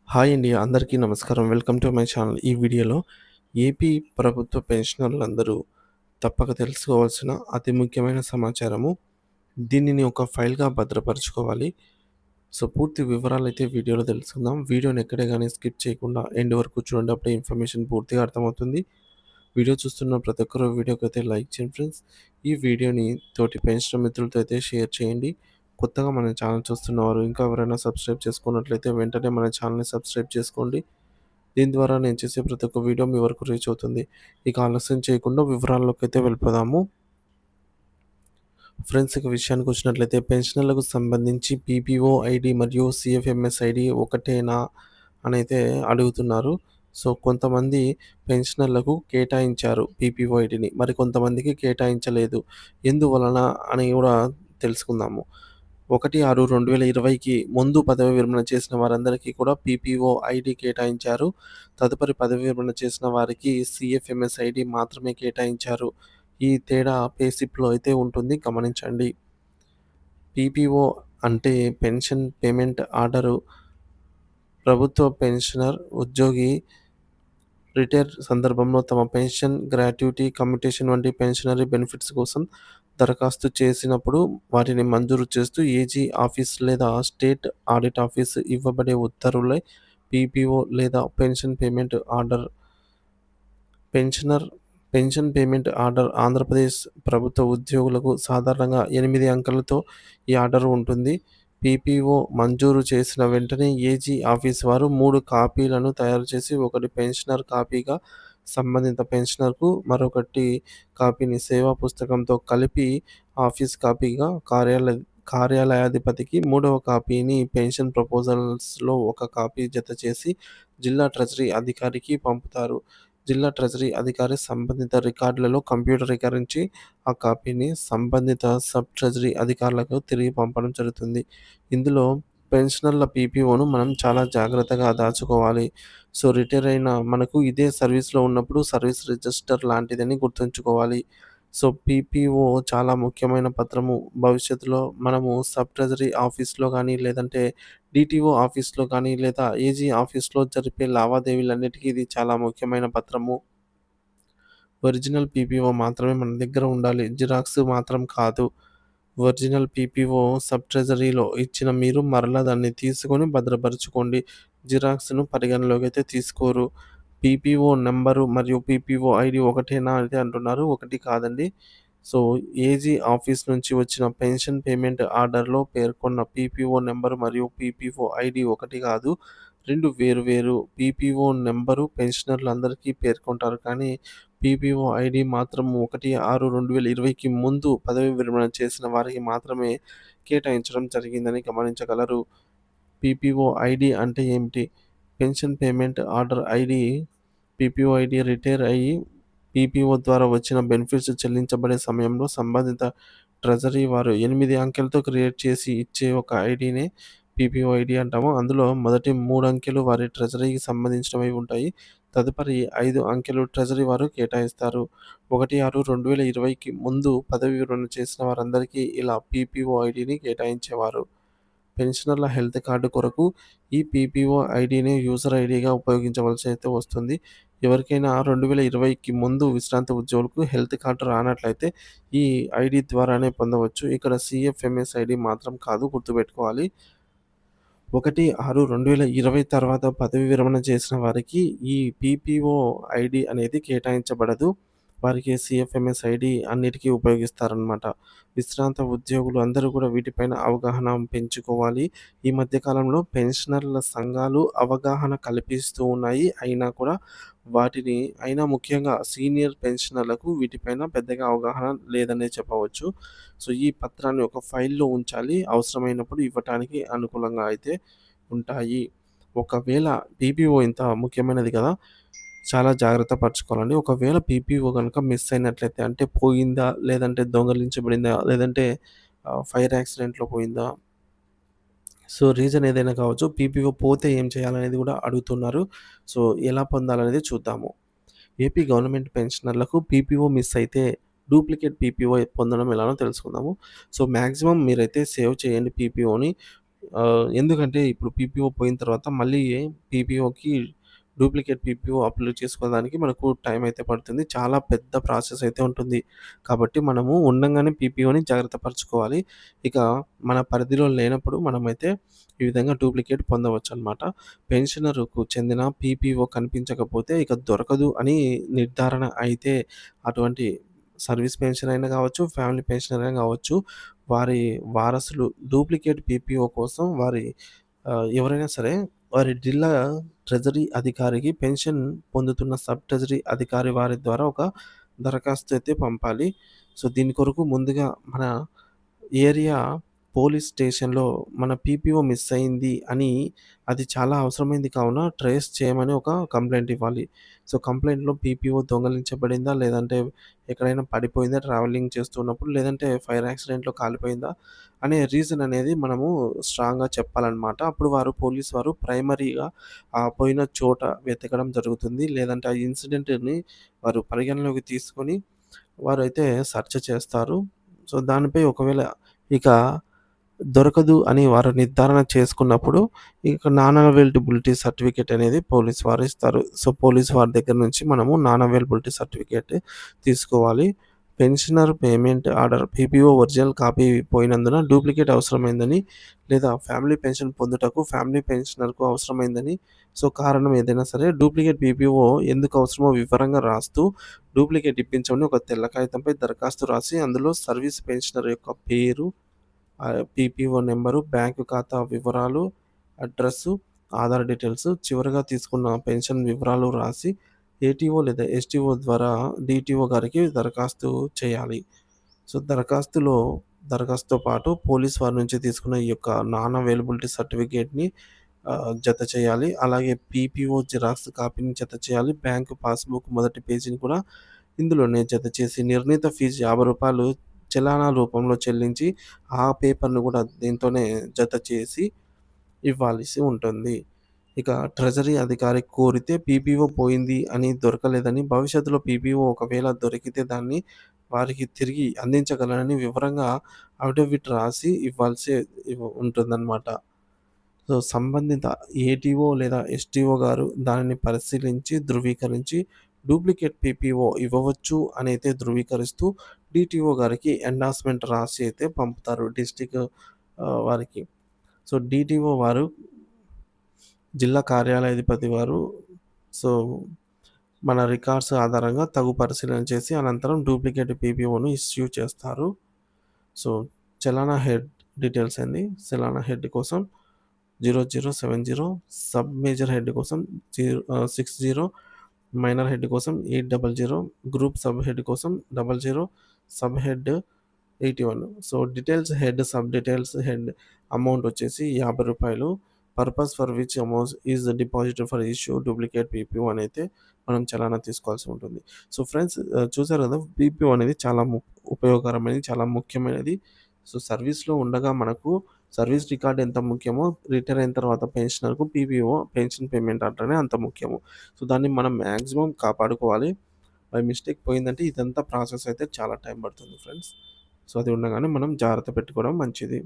Hi అండి. అందరికీ నమస్కారం. Welcome to my channel. ఈ వీడియోలో ఏపీ ప్రభుత్వ పెన్షనర్లందరూ తప్పక తెలుసుకోవాల్సిన అతి ముఖ్యమైన సమాచారము. దీనిని ఒక ఫైల్‌గా భద్రపరుచుకోవాలి. సో, పూర్తి వివరాలైతే వీడియోలో తెలుసుకుందాం. వీడియోని ఎక్కడ గాని స్కిప్ చేయకుండా ఎండ్ వరకు చూడండి. అప్పుడే ఇన్ఫర్మేషన్ పూర్తిగా అర్థమవుతుంది. వీడియో చూస్తున్న ప్రతి ఒక్కరు వీడియోకైతే లైక్ చేయండి ఫ్రెండ్స్. ఈ వీడియోని తోటి పెన్షనర్ మిత్రులతో అయితే షేర్ చేయండి. కొత్తగా మన ఛానల్ చూస్తున్నవారు ఇంకా ఎవరైనా సబ్స్క్రైబ్ చేసుకున్నట్లయితే వెంటనే మన ఛానల్‌ని సబ్స్క్రైబ్ చేసుకోండి. దీని ద్వారా నేను చేసే ప్రతి ఒక్క వీడియో మీ వరకు రీచ్ అవుతుంది. ఇక ఆలస్యం చేయకుండా వివరాల్లోకైతే వెళ్ళిపోదాము. ఫ్రెండ్స్, ఇక విషయానికొచ్చినట్లయితే పెన్షనర్లకు సంబంధించి పీపీఓ ఐడీ మరియు సీఎఫ్ఎంఎస్ ఐడీ ఒకటేనా అనైతే అడుగుతున్నారు. సో, కొంతమంది పెన్షనర్లకు కేటాయించారు పీపీఓ ఐడీని. మరికొంతమందికి కేటాయించలేదు. ఎందువలన అని గూడా తెలుసుకుందాము. 1/6/2020కి ముందు పదవి విరమణ చేసిన వారందరికీ కూడా పీపీఓ ఐడీ కేటాయించారు. తదుపరి పదవి విరమణ చేసిన వారికి సీఎఫ్ఎంఎస్ ఐడీ మాత్రమే కేటాయించారు. ఈ తేడా పే స్లిప్‌లో అయితే ఉంటుంది, గమనించండి. పీపీఓ అంటే పెన్షన్ పేమెంట్ ఆర్డరు. ప్రభుత్వ పెన్షనర్ ఉద్యోగి రిటైర్ సందర్భంలో తమ పెన్షన్, గ్రాట్యుటీ, కమ్యుటేషన్ వంటి పెన్షనరీ బెనిఫిట్స్ కోసం దరఖాస్తు చేసినప్పుడు వాటిని మంజూరు చేస్తూ ఏజీ ఆఫీస్ లేదా స్టేట్ ఆడిట్ ఆఫీస్ ఇవ్వబడే ఉత్తర్వులే పీపీఓ లేదా pension payment order. Pensioner pension payment order Andhra Pradesh ప్రభుత్వ ఉద్యోగులకు సాధారణంగా 8 అంకెలతో ఈ ఆర్డర్ ఉంటుంది. పీపీఓ మంజూరు చేసిన వెంటనే ఏజీ ఆఫీస్ వారు 3 కాపీలను తయారు చేసి, ఒకటి పెన్షనర్ కాపీగా సంబంధిత పెన్షనర్‌కు, మరొకటి కాపీని సేవా పుస్తకంతో కలిపి ఆఫీస్ కాపీగా కార్యాలయాధిపతికి, మూడవ కాపీని పెన్షన్ ప్రపోజల్స్‌లో ఒక కాపీ జతచేసి జిల్లా ట్రెజరీ అధికారికి పంపుతారు. జిల్లా ట్రెజరీ అధికారి సంబంధిత రికార్డులలో కంప్యూటరీకరించి ఆ కాపీని సంబంధిత సబ్ ట్రెజరీ అధికారులకు తిరిగి పంపడం జరుగుతుంది. ఇందులో పెన్షనర్ల పీపీఓను మనం చాలా జాగ్రత్తగా దాచుకోవాలి. సో, రిటైర్ అయిన మనకు ఇదే సర్వీస్‌లో ఉన్నప్పుడు సర్వీస్ రిజిస్టర్ లాంటిదని గుర్తుంచుకోవాలి. సో, పీపీఓ చాలా ముఖ్యమైన పత్రము. భవిష్యత్తులో మనము సబ్ ట్రెజరీ ఆఫీస్‌లో గానీ, లేదంటే డీటీఓ ఆఫీస్‌లో కానీ, లేదా ఏజీ ఆఫీస్‌లో జరిపే లావాదేవీలన్నిటికీ ఇది చాలా ముఖ్యమైన పత్రము. ఒరిజినల్ పీపీఓ మాత్రమే మన దగ్గర ఉండాలి. జిరాక్స్ మాత్రం కాదు. ఒరిజినల్ పీపీఓ సబ్ ట్రెజరీలో ఇచ్చిన మీరు మరలా దాన్ని తీసుకొని భద్రపరుచుకోండి. జిరాక్స్‌ను పరిగణలోకైతే తీసుకోరు. పీపీఓ నంబరు మరియు పీపీఓ ఐడీ ఒకటేనా అయితే అంటున్నారు. ఒకటి కాదండి. సో, ఏజీ ఆఫీస్ నుంచి వచ్చిన పెన్షన్ పేమెంట్ ఆర్డర్‌లో పేర్కొన్న పీపీఓ నంబరు మరియు పీపీఓ ఐడీ ఒకటి కాదు. 2 వేరు వేరు. పీపీఓ నంబరు పెన్షనర్లందరికీ పేర్కొంటారు. కానీ పీపీఓ ఐడీ మాత్రం 1/6/2020కి ముందు పదవి విరమణ చేసిన వారికి మాత్రమే కేటాయించడం జరిగిందని గమనించగలరు. పీపీఓ ఐడీ అంటే ఏమిటి? Pension payment order ID. PPO ID retire అయ్యి పీపీఓ ద్వారా వచ్చిన బెనిఫిట్స్ చెల్లించబడే సమయంలో సంబంధిత ట్రెజరీ వారు 8 అంకెలతో క్రియేట్ చేసి ఇచ్చే ఒక ఐడీనే పీపీఓ ఐడీ అంటాము. అందులో మొదటి 3 అంకెలు వారి ట్రెజరీకి సంబంధించినవై ఉంటాయి. తదుపరి 5 అంకెలు ట్రెజరీ వారు కేటాయిస్తారు. 1/6/2020కి ముందు పదవి విరమణ చేసిన వారందరికీ ఇలా పీపీఓ ఐడీని కేటాయించేవారు. పెన్షనర్ల హెల్త్ కార్డ్ కొరకు ఈ పీపీఓ ఐడీని యూజర్ ఐడీగా ఉపయోగించవలసి అయితే వస్తుంది. ఎవరికైనా 2020కి ముందు విశ్రాంత ఉద్యోగులకు హెల్త్ కార్డ్ రానట్లయితే ఈ ఐడీ ద్వారానే పొందవచ్చు. ఇక్కడ సీఎఫ్ఎంఎస్ ఐడీ మాత్రం కాదు, గుర్తుపెట్టుకోవాలి. 1/6/2020 తర్వాత పదవి విరమణ చేసిన వారికి ఈ పీపీఓ ఐడీ అనేది కేటాయించబడదు. వారికి సీఎఫ్ఎంఎస్ ఐడీ అన్నిటికీ ఉపయోగిస్తారనమాట. విశ్రాంత ఉద్యోగులు అందరూ కూడా వీటిపైన అవగాహన పెంచుకోవాలి. ఈ మధ్య కాలంలో పెన్షనర్ల సంఘాలు అవగాహన కల్పిస్తూ ఉన్నాయి. అయినా ముఖ్యంగా సీనియర్ పెన్షనర్లకు వీటిపైన పెద్దగా అవగాహన లేదనే చెప్పవచ్చు. సో, ఈ పత్రాన్ని ఒక ఫైల్‌లో ఉంచాలి. అవసరమైనప్పుడు ఇవ్వటానికి అనుకూలంగా అయితే ఉంటాయి. ఒకవేళ పీపీఓ ఇంత ముఖ్యమైనది కదా! చాలా జాగ్రత్త పరచుకోవాలండి. ఒకవేళ పీపీఓ గనుక మిస్ అయినట్లయితే, అంటే పోయిందా? లేదంటే దొంగిలించబడిందా? లేదంటే ఫైర్ యాక్సిడెంట్‌లో పోయిందా? సో, రీజన్ ఏదైనా కావచ్చు. పీపీఓ పోతే ఏం చేయాలనేది కూడా అడుగుతున్నారు. సో, ఎలా పొందాలనేది చూద్దాము. ఏపీ గవర్నమెంట్ పెన్షనర్లకు పీపీఓ మిస్ అయితే డూప్లికేట్ పీపీఓ పొందడం ఎలానో తెలుసుకుందాము. సో, మాక్సిమం మీరైతే సేవ్ చేయండి పీపీఓని. ఎందుకంటే ఇప్పుడు పీపీఓ పోయిన తర్వాత మళ్ళీ పీపీఓకి డూప్లికేట్ పీపీఓ అప్లై చేసుకోవడానికి మనకు టైం అయితే పడుతుంది. చాలా పెద్ద ప్రాసెస్ అయితే ఉంటుంది. కాబట్టి మనము ఉండంగానే పీపీఓని జాగ్రత్త పరుచుకోవాలి. ఇక మన పరిధిలో లేనప్పుడు మనమైతే ఈ విధంగా డూప్లికేట్ పొందవచ్చనమాట. పెన్షనర్‌కు చెందిన పీపీఓ కనిపించకపోతే ఇక దొరకదు అని నిర్ధారణ అయితే అటువంటి సర్వీస్ పెన్షన్ అయినా గావచ్చు, ఫ్యామిలీ పెన్షన్ అయినా గావచ్చు, వారి వారసులు డూప్లికేట్ పీపీఓ కోసం ఎవరైనా సరే వారి జిల్లా ట్రెజరీ అధికారికి పెన్షన్ పొందుతున్న సబ్ ట్రెజరీ అధికారి వారి ద్వారా ఒక దరఖాస్తు అయితే పంపాలి. సో, దీని కొరకు ముందుగా మన ఏరియా పోలీస్ స్టేషన్‌లో మన పీపీఓ మిస్ అయింది అని అది చాలా అవసరమైంది కావున ట్రేస్ చేయమని ఒక కంప్లెయింట్ ఇవ్వాలి. సో, కంప్లెయింట్‌లో పీపీఓ దొంగిలించబడిందా? లేదంటే ఎక్కడైనా పడిపోయిందా ట్రావెలింగ్ చేస్తున్నప్పుడు? లేదంటే ఫైర్ యాక్సిడెంట్‌లో కాలిపోయిందా? అనే రీజన్ అనేది మనము స్ట్రాంగ్‌గా చెప్పాలనమాట. అప్పుడు పోలీస్ వారు ప్రైమరీగా ఆ పోయిన చోట వెతకడం జరుగుతుంది. లేదంటే ఆ ఇన్సిడెంట్‌ని వారు పరిగణలోకి తీసుకొని వారైతే సెర్చ్ చేస్తారు. సో, దానిపై ఒకవేళ ఇక దొరకదు అని వారు నిర్ధారణ చేసుకున్నప్పుడు, ఇక నాన్ అవైలబిలిటీ సర్టిఫికేట్ అనేది పోలీస్ వారు ఇస్తారు. సో, పోలీస్ వారి దగ్గర నుంచి మనము నాన్ అవైలబిలిటీ సర్టిఫికేట్ తీసుకోవాలి. Pensioner payment order PPO original copy పోయినందున డూప్లికేట్ అవసరమైందని, లేదా ఫ్యామిలీ పెన్షన్ పొందుటకు ఫ్యామిలీ పెన్షనర్‌కు అవసరమైందని, సో, కారణం ఏదైనా సరే డూప్లికేట్ పీపీఓ ఎందుకు అవసరమో వివరంగా రాస్తూ, డూప్లికేట్ ఇప్పించమని ఒక తెల్ల కాగితంపై దరఖాస్తు రాసి, అందులో సర్వీస్ పెన్షనర్ యొక్క పేరు, పీపీఓ నంబరు, బ్యాంకు ఖాతా వివరాలు, అడ్రస్సు, ఆధార్ డీటెయిల్స్, చివరగా తీసుకున్న పెన్షన్ వివరాలు రాసి ఏటీఓ లేదా ఎస్టీఓ ద్వారా డీటీఓ గారికి దరఖాస్తు చేయాలి. సో, దరఖాస్తుతో పాటు పోలీస్ వారి నుంచి తీసుకున్న ఈ యొక్క నాన్ అవైలబిలిటీ సర్టిఫికేట్‌ని జత చేయాలి. అలాగే పీపీఓ జిరాక్స్ కాపీని జత చేయాలి. బ్యాంకు పాస్‌బుక్ మొదటి పేజీని కూడా ఇందులోనే జత చేసి నిర్ణీత ఫీజు రూ. 50 చలానా రూపంలో చెల్లించి, ఆ పేపర్‌ని కూడా దీంతోనే జత చేసి ఇవ్వాల్సి ఉంటుంది. ఇక ట్రెజరీ అధికారి కోరితే పీపీఓ పోయింది అని, దొరకలేదని, భవిష్యత్తులో పీపీఓ ఒకవేళ దొరికితే దాన్ని వారికి తిరిగి అందించగలనని వివరంగా అఫిడవిట్ రాసి ఉంటుందన్నమాట. సో, సంబంధిత ఏటీఓ లేదా ఎస్టీఓ గారు దానిని పరిశీలించి, ధృవీకరించి డూప్లికేట్ పీపీఓ ఇవ్వవచ్చు అనైతే ధృవీకరిస్తూ డీటీఓ గారికి ఎండార్స్‌మెంట్ రాసి అయితే పంపుతారు డిస్ట్రిక్ట్ వారికి. సో, డీటీఓ వారు జిల్లా కార్యాలయాధిపతి వారు సో, మన రికార్డ్స్ ఆధారంగా తగు పరిశీలన చేసి అనంతరం డూప్లికేట్ పీపీఓను ఇష్యూ చేస్తారు. సో, చలానా హెడ్ డీటెయిల్స్ అండి. చలానా హెడ్ కోసం 0070, సబ్ మేజర్ హెడ్ కోసం 60, మైనర్ హెడ్ కోసం 800, గ్రూప్ సబ్ హెడ్ కోసం 00, sub head 81. So, details head, sub details head amount వచ్చేసి రూ. 50. Purpose for which amount is deposited for issue duplicate PPO అనైతే మనం చలానా తీసుకోవాల్సి ఉంటుంది. సో, ఫ్రెండ్స్ చూసారు కదా! పీపీఓ అనేది చాలా ఉపయోగకరమైనది, చాలా ముఖ్యమైనది. సో, సర్వీస్‌లో ఉండగా మనకు సర్వీస్ రికార్డ్ ఎంత ముఖ్యమో, రిటైర్ అయిన తర్వాత పెన్షనర్‌కు పీపీఓ పెన్షన్ పేమెంట్ ఆర్డర్ అంత ముఖ్యము. సో, దాన్ని మనం మాక్సిమం కాపాడుకోవాలి. బై మిస్టేక్ పోయిందంటే ఇదంతా ప్రాసెస్ అయితే చాలా టైం పడుతుంది ఫ్రెండ్స్. సో, అది ఉండగానే మనం జాగ్రత్త పెట్టుకోవడం మంచిది.